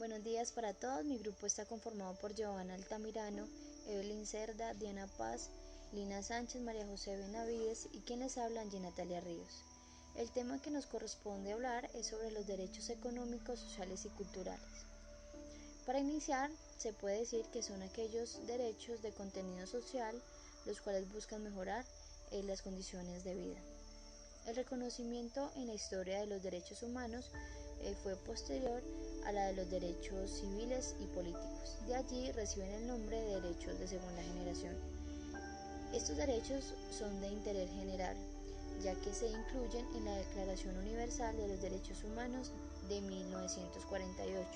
Buenos días para todos. Mi grupo está conformado por Giovanna Altamirano, Evelyn Cerda, Diana Paz, Lina Sánchez, María José Benavides y quienes hablan, Angie Natalia Ríos. El tema que nos corresponde hablar es sobre los derechos económicos, sociales y culturales. Para iniciar, se puede decir que son aquellos derechos de contenido social los cuales buscan mejorar las condiciones de vida. El reconocimiento en la historia de los derechos humanos fue posterior a la de los derechos civiles y políticos. De allí reciben el nombre de derechos de segunda generación. Estos derechos son de interés general, ya que se incluyen en la Declaración Universal de los Derechos Humanos de 1948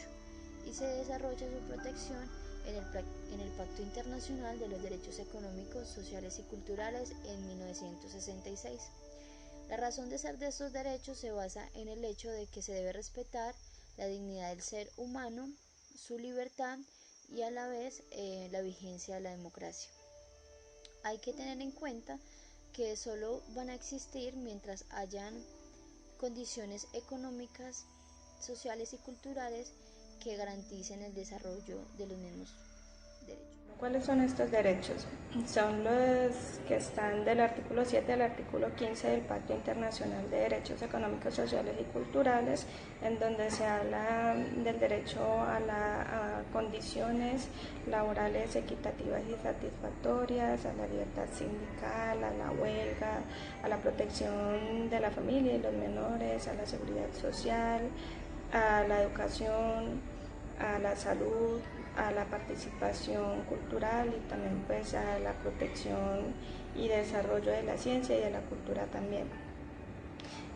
y se desarrolla su protección en el Pacto Internacional de los Derechos Económicos, Sociales y Culturales en 1966. La razón de ser de estos derechos se basa en el hecho de que se debe respetar la dignidad del ser humano, su libertad y a la vez la vigencia de la democracia. Hay que tener en cuenta que solo van a existir mientras hayan condiciones económicas, sociales y culturales que garanticen el desarrollo de los mismos derechos. ¿Cuáles son estos derechos? Son los que están del artículo 7 al artículo 15 del Pacto Internacional de Derechos Económicos, Sociales y Culturales, en donde se habla del derecho a condiciones laborales equitativas y satisfactorias, a la libertad sindical, a la huelga, a la protección de la familia y los menores, a la seguridad social, a la educación, a la salud, a la participación cultural y también pues a la protección y desarrollo de la ciencia y de la cultura también.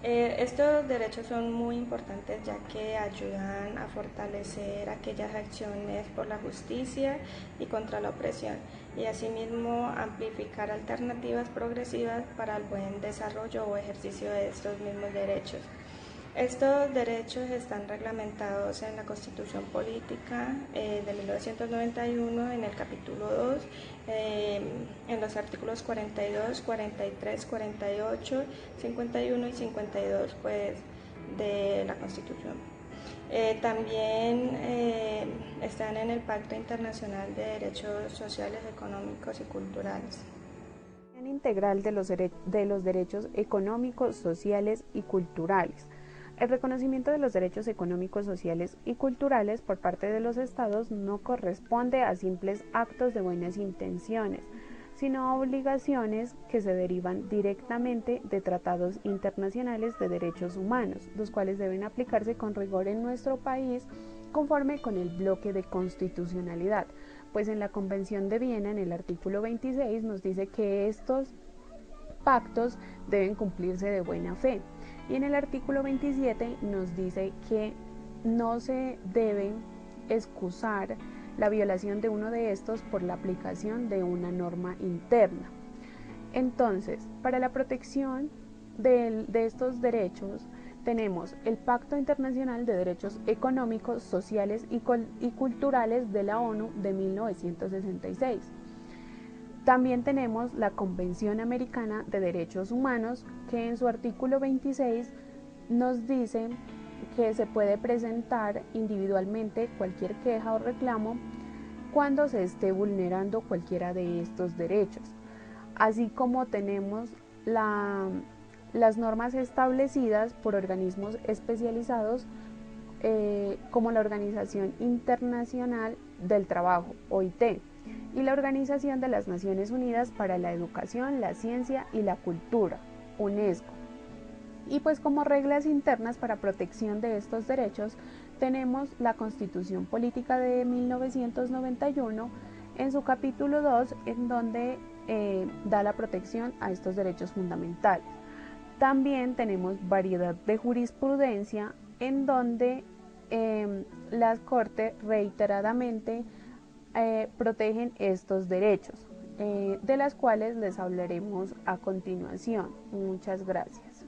Estos derechos son muy importantes ya que ayudan a fortalecer aquellas acciones por la justicia y contra la opresión y asimismo amplificar alternativas progresivas para el buen desarrollo o ejercicio de estos mismos derechos. Estos derechos están reglamentados en la Constitución Política de 1991 en el capítulo 2, en los artículos 42, 43, 48, 51 y 52 pues, de la Constitución. También están en el Pacto Internacional de Derechos Sociales, Económicos y Culturales. Integral de los derechos económicos, sociales y culturales. El reconocimiento de los derechos económicos, sociales y culturales por parte de los estados no corresponde a simples actos de buenas intenciones, sino a obligaciones que se derivan directamente de tratados internacionales de derechos humanos, los cuales deben aplicarse con rigor en nuestro país conforme con el bloque de constitucionalidad, pues en la Convención de Viena, en el artículo 26, nos dice que estos pactos deben cumplirse de buena fe. Y en el artículo 27 nos dice que no se debe excusar la violación de uno de estos por la aplicación de una norma interna. Entonces, para la protección de estos derechos, tenemos el Pacto Internacional de Derechos Económicos, Sociales y Culturales de la ONU de 1966. También tenemos la Convención Americana de Derechos Humanos, que en su artículo 26 nos dice que se puede presentar individualmente cualquier queja o reclamo cuando se esté vulnerando cualquiera de estos derechos. Así como tenemos las normas establecidas por organismos especializados como la Organización Internacional del Trabajo, OIT, y la Organización de las Naciones Unidas para la Educación, la Ciencia y la Cultura, UNESCO. Y pues como reglas internas para protección de estos derechos tenemos la Constitución Política de 1991 en su capítulo 2, en donde da la protección a estos derechos fundamentales. También tenemos variedad de jurisprudencia en donde las Cortes reiteradamente protegen estos derechos, de las cuales les hablaremos a continuación. Muchas gracias.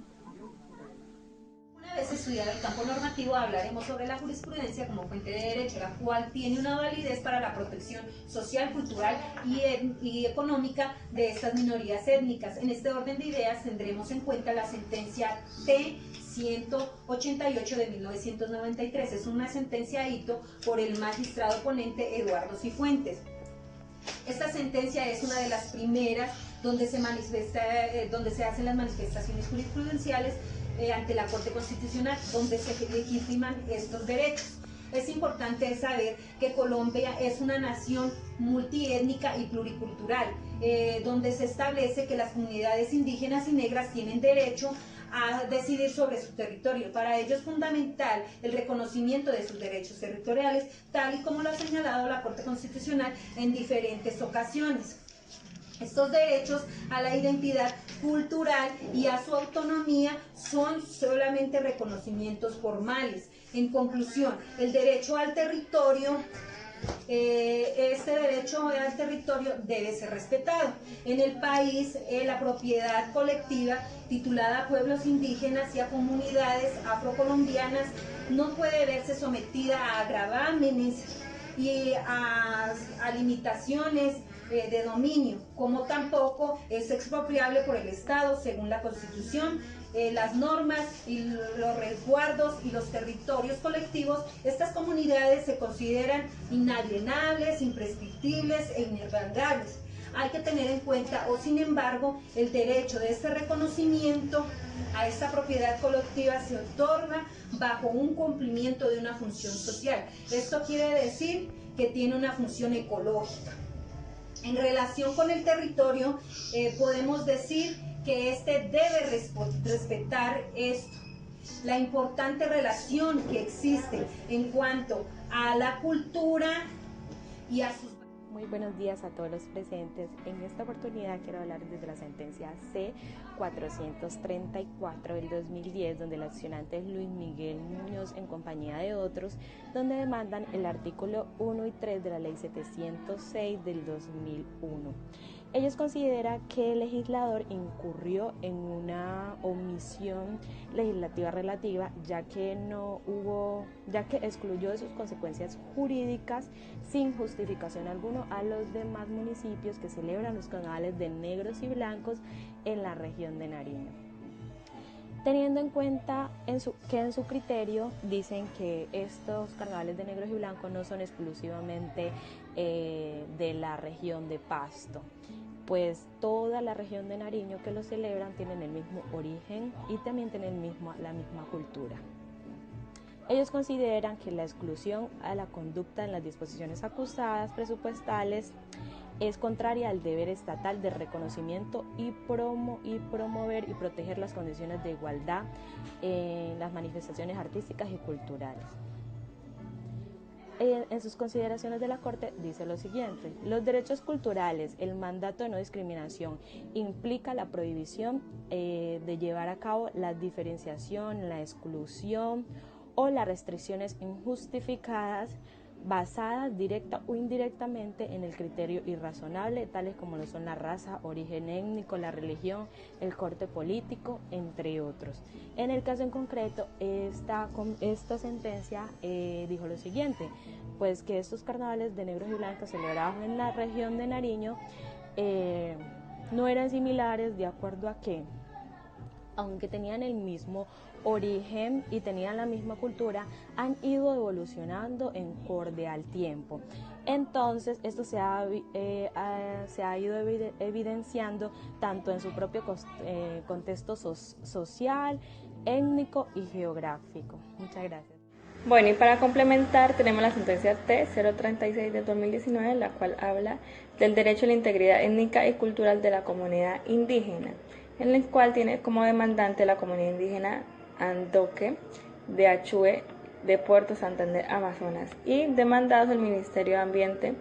Una vez estudiado el campo normativo, hablaremos sobre la jurisprudencia como fuente de derecho, la cual tiene una validez para la protección social, cultural y económica de estas minorías étnicas. En este orden de ideas tendremos en cuenta la sentencia T-188 de 1993. Es una sentencia hito por el magistrado ponente Eduardo Cifuentes. Esta sentencia es una de las primeras donde se hacen las manifestaciones jurisprudenciales ante la Corte Constitucional, donde se legitiman estos derechos. Es importante saber que Colombia es una nación multiétnica y pluricultural, donde se establece que las comunidades indígenas y negras tienen derecho a decidir sobre su territorio. Para ello es fundamental el reconocimiento de sus derechos territoriales, tal y como lo ha señalado la Corte Constitucional en diferentes ocasiones. Estos derechos a la identidad cultural y a su autonomía son solamente reconocimientos formales. En conclusión, el derecho al territorio, este derecho al territorio debe ser respetado. En el país, la propiedad colectiva titulada a pueblos indígenas y a comunidades afrocolombianas no puede verse sometida a gravámenes y a limitaciones de dominio, como tampoco es expropiable por el Estado según la Constitución, las normas y los resguardos y los territorios colectivos. Estas comunidades se consideran inalienables, imprescriptibles e inerrangables. Hay que tener en cuenta, sin embargo, el derecho de este reconocimiento a esta propiedad colectiva se otorga bajo un cumplimiento de una función social. Esto quiere decir que tiene una función ecológica. En relación con el territorio, podemos decir que este debe respetar esto, la importante relación que existe en cuanto a la cultura y a sus... Muy buenos días a todos los presentes. En esta oportunidad quiero hablar desde la sentencia C-434 del 2010, donde el accionante es Luis Miguel Muñoz en compañía de otros, donde demandan el artículo 1 y 3 de la ley 706 del 2001. Ellos consideran que el legislador incurrió en una omisión legislativa relativa, ya que excluyó de sus consecuencias jurídicas sin justificación alguna a los demás municipios que celebran los carnavales de negros y blancos en la región de Nariño. Teniendo en cuenta que en su criterio dicen que estos carnavales de negros y blancos no son exclusivamente de la región de Pasto, pues toda la región de Nariño que los celebran tienen el mismo origen y también tienen la misma cultura. Ellos consideran que la exclusión a la conducta en las disposiciones acusadas presupuestales es contraria al deber estatal de reconocimiento y promover y proteger las condiciones de igualdad en las manifestaciones artísticas y culturales. En sus consideraciones de la Corte dice lo siguiente: los derechos culturales, el mandato de no discriminación implica la prohibición de llevar a cabo la diferenciación, la exclusión o las restricciones injustificadas basadas directa o indirectamente en el criterio irrazonable, tales como lo son la raza, origen étnico, la religión, el corte político, entre otros. En el caso en concreto, esta sentencia dijo lo siguiente: pues que estos carnavales de negros y blancos celebrados en la región de Nariño no eran similares, de acuerdo a que, aunque tenían el mismo origen y tenían la misma cultura, han ido evolucionando en acorde al tiempo. Entonces esto se ha ido evidenciando tanto en su propio contexto social, étnico y geográfico. Muchas gracias. Bueno, y para complementar tenemos la sentencia T-036 de 2019, la cual habla del derecho a la integridad étnica y cultural de la comunidad indígena, en el cual tiene como demandante la comunidad indígena Andoque de Achue de Puerto Santander, Amazonas, y demandados el Ministerio de Ambiente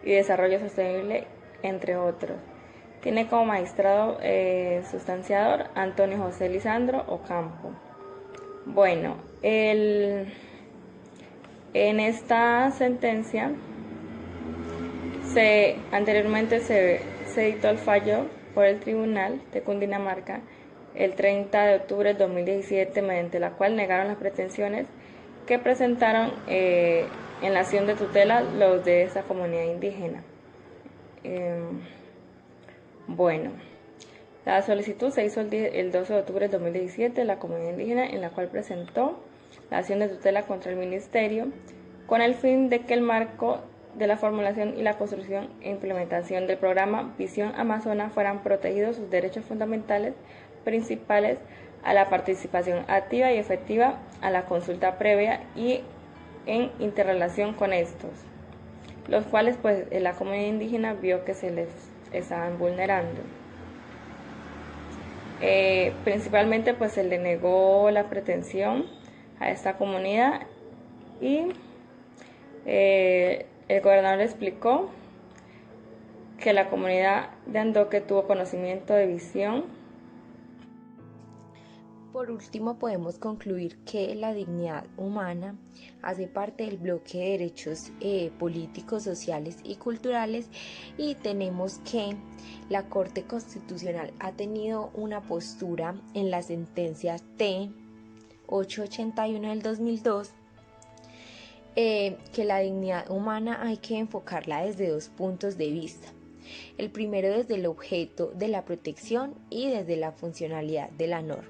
y Desarrollo Sostenible, entre otros. Tiene como magistrado sustanciador Antonio José Lisandro Ocampo. Bueno, en esta sentencia anteriormente se dictó el fallo por el Tribunal de Cundinamarca, el 30 de octubre de 2017, mediante la cual negaron las pretensiones que presentaron en la acción de tutela los de esa comunidad indígena. Bueno, la solicitud se hizo el 12 de octubre de 2017 de la comunidad indígena, en la cual presentó la acción de tutela contra el ministerio con el fin de que el marco de la formulación y la construcción e implementación del programa Visión Amazona fueran protegidos sus derechos fundamentales principales a la participación activa y efectiva, a la consulta previa y en interrelación con estos, los cuales pues la comunidad indígena vio que se les estaban vulnerando. Principalmente pues se le negó la pretensión a esta comunidad y el gobernador explicó que la comunidad de Andoque tuvo conocimiento de Visión. Por último, podemos concluir que la dignidad humana hace parte del bloque de derechos políticos, sociales y culturales, y tenemos que la Corte Constitucional ha tenido una postura en la sentencia T-881 del 2002, que la dignidad humana hay que enfocarla desde dos puntos de vista. El primero desde el objeto de la protección y desde la funcionalidad de la norma.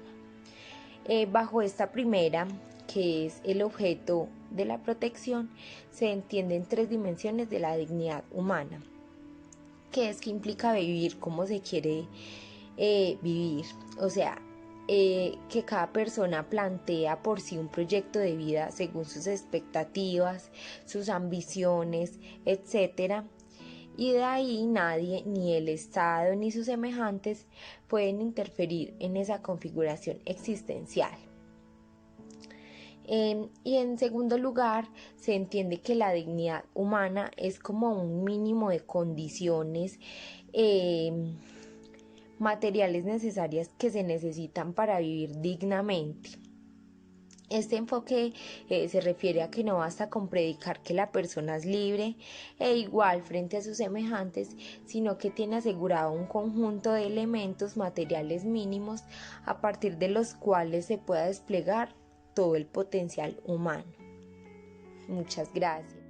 Bajo esta primera, que es el objeto de la protección, se entienden tres dimensiones de la dignidad humana, que es que implica vivir como se quiere vivir, o sea, que cada persona plantea por sí un proyecto de vida según sus expectativas, sus ambiciones, etc. Y de ahí nadie, ni el Estado ni sus semejantes, pueden interferir en esa configuración existencial. Y en segundo lugar, se entiende que la dignidad humana es como un mínimo de condiciones materiales necesarias que se necesitan para vivir dignamente. Este enfoque se refiere a que no basta con predicar que la persona es libre e igual frente a sus semejantes, sino que tiene asegurado un conjunto de elementos materiales mínimos a partir de los cuales se pueda desplegar todo el potencial humano. Muchas gracias.